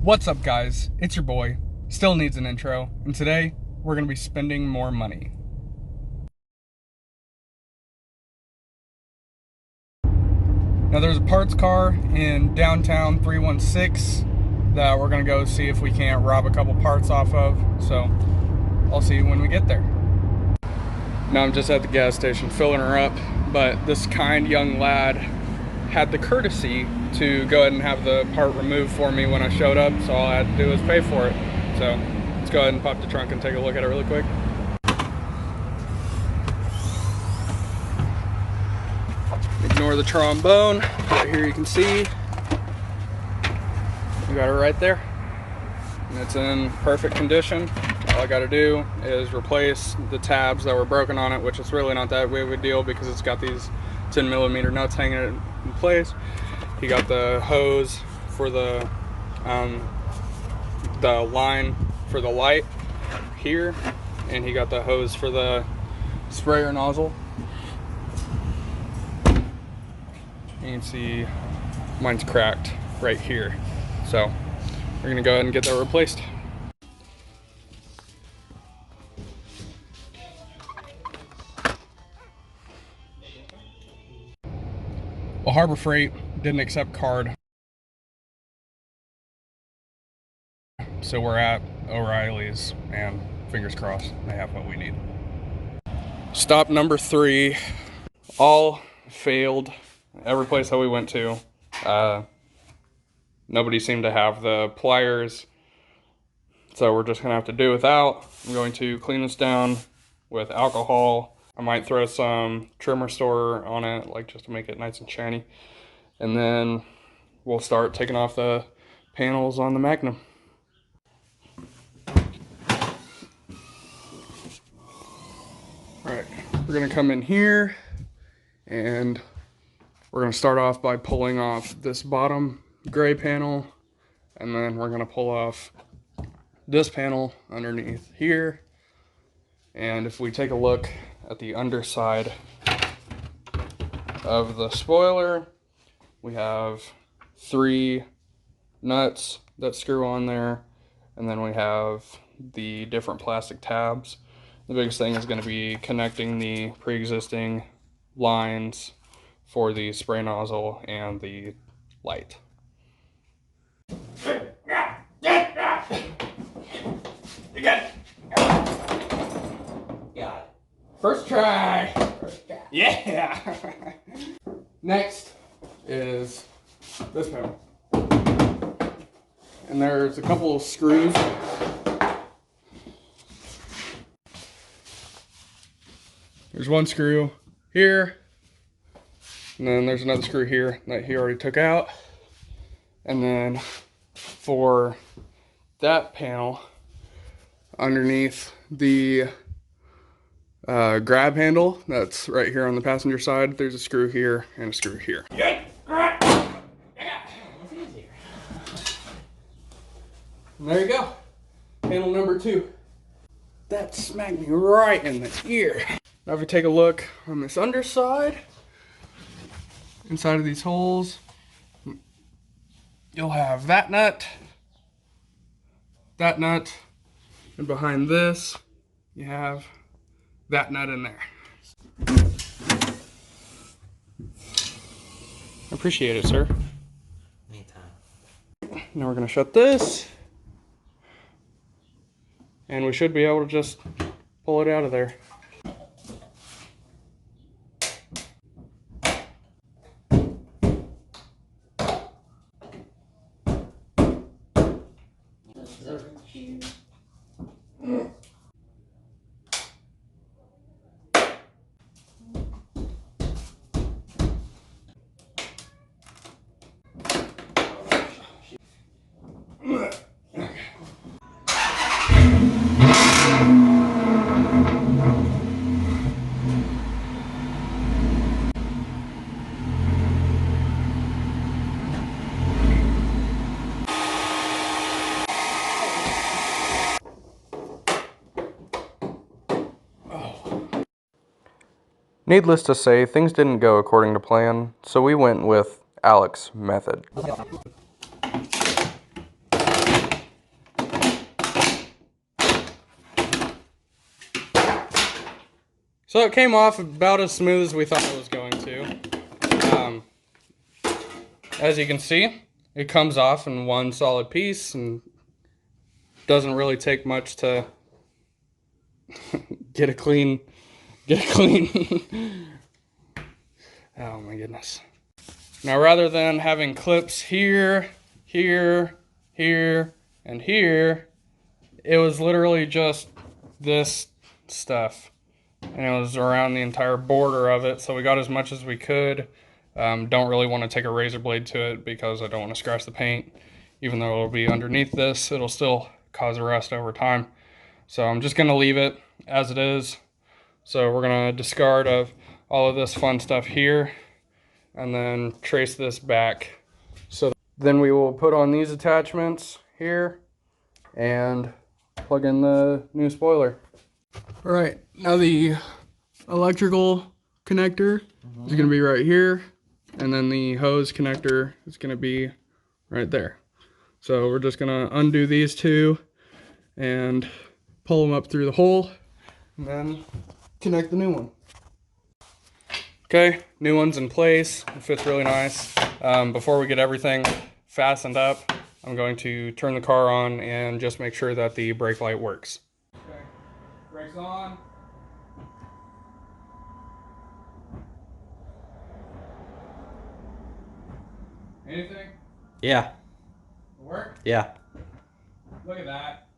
What's up, guys? It's your boy, still needs an intro, and today we're going to be spending more money. Now there's a parts car in downtown 316 that we're going to go see if we can't rob a couple parts off of, so I'll see you when we get there. Now I'm just at the gas station filling her up, but this kind young lad had the courtesy to go ahead and have the part removed for me when I showed up, so all I had to do was pay for it. So let's go ahead and pop the trunk and take a look at it really quick. Ignore the trombone. Right here you can see we got it right there, and it's in perfect condition. All I got to do is replace the tabs that were broken on it, which is really not that big of a deal because it's got these 10mm nuts hanging it in place. He got the hose for the line for the light here, and he got the hose for the sprayer nozzle. You can see mine's cracked right here, so we're gonna go ahead and get that replaced. Well, Harbor Freight didn't accept card, so we're at O'Reilly's, and fingers crossed they have what we need. Stop number 3, all failed. Every place that we went to, nobody seemed to have the pliers, so we're just gonna have to do without. I'm going to clean this down with alcohol. I might throw some trim restorer on it, like just to make it nice and shiny, and then we'll start taking off the panels on the Magnum. Alright, we're gonna come in here and we're gonna start off by pulling off this bottom gray panel, and then we're gonna pull off this panel underneath here. And if we take a look at the underside of the spoiler, we have 3 nuts that screw on there, and then we have the different plastic tabs. The biggest thing is going to be connecting the pre-existing lines for the spray nozzle and the light. You got it. Got it. First try. Yeah. Next is this panel. And there's a couple of screws. There's one screw here, and then there's another screw here that he already took out. And then for that panel, underneath the grab handle that's right here on the passenger side, there's a screw here and a screw here. Yeah. And there you go, panel number 2. That smacked me right in the ear. Now if you take a look on this underside, inside of these holes, you'll have that nut, and behind this, you have that nut in there. Appreciate it, sir. Anytime. Now we're gonna shut this, and we should be able to just pull it out of there. Needless to say, things didn't go according to plan, so we went with Alex's method. So it came off about as smooth as we thought it was going to. As you can see, it comes off in one solid piece and doesn't really take much to get a clean. Oh my goodness. Now rather than having clips here, here, here, and here, it was literally just this stuff. And it was around the entire border of it, so we got as much as we could. Don't really want to take a razor blade to it because I don't want to scratch the paint. Even though it'll be underneath this, it'll still cause a rust over time. So I'm just going to leave it as it is. So we're going to discard of all of this fun stuff here and then trace this back. So then we will put on these attachments here and plug in the new spoiler. All right, now the electrical connector is going to be right here, and then the hose connector is going to be right there. So we're just going to undo these two and pull them up through the hole and then connect the new one. Okay, new one's in place. It fits really nice. Before we get everything fastened up, I'm going to turn the car on and just make sure that the brake light works. Okay, brakes on. Anything? Yeah. Work? Yeah. Look at that.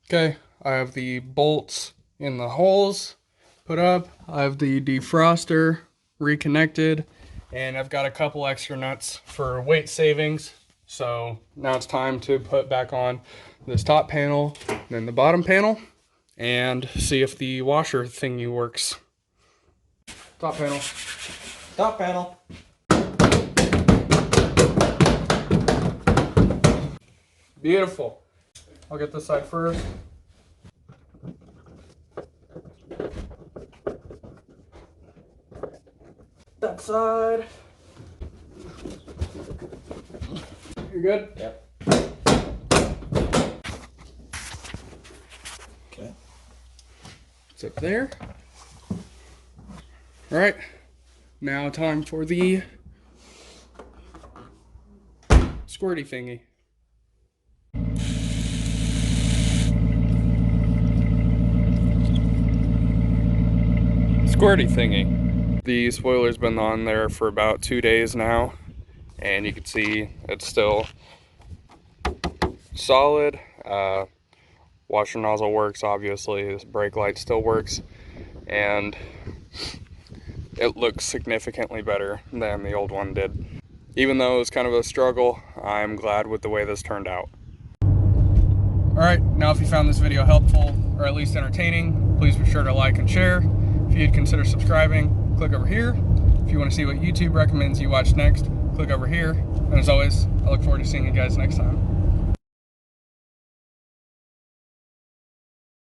Okay, I have the bolts in the holes put up. I have the defroster reconnected, and I've got a couple extra nuts for weight savings. So now it's time to put back on this top panel, then the bottom panel, and see if the washer thingy works. Top panel. Top panel. Beautiful. I'll get this side first. That side. You're good? Yep. Okay. It's up there. All right. Now time for the squirty thingy. Squirty thingy. The spoiler's been on there for about 2 days now, and you can see it's still solid. Washer nozzle works, obviously. This brake light still works, and it looks significantly better than the old one did. Even though it was kind of a struggle, I'm glad with the way this turned out. Alright, now if you found this video helpful, or at least entertaining, please be sure to like and share. If you'd consider subscribing, click over here. If you want to see what YouTube recommends you watch next, click over here. And as always, I look forward to seeing you guys next time.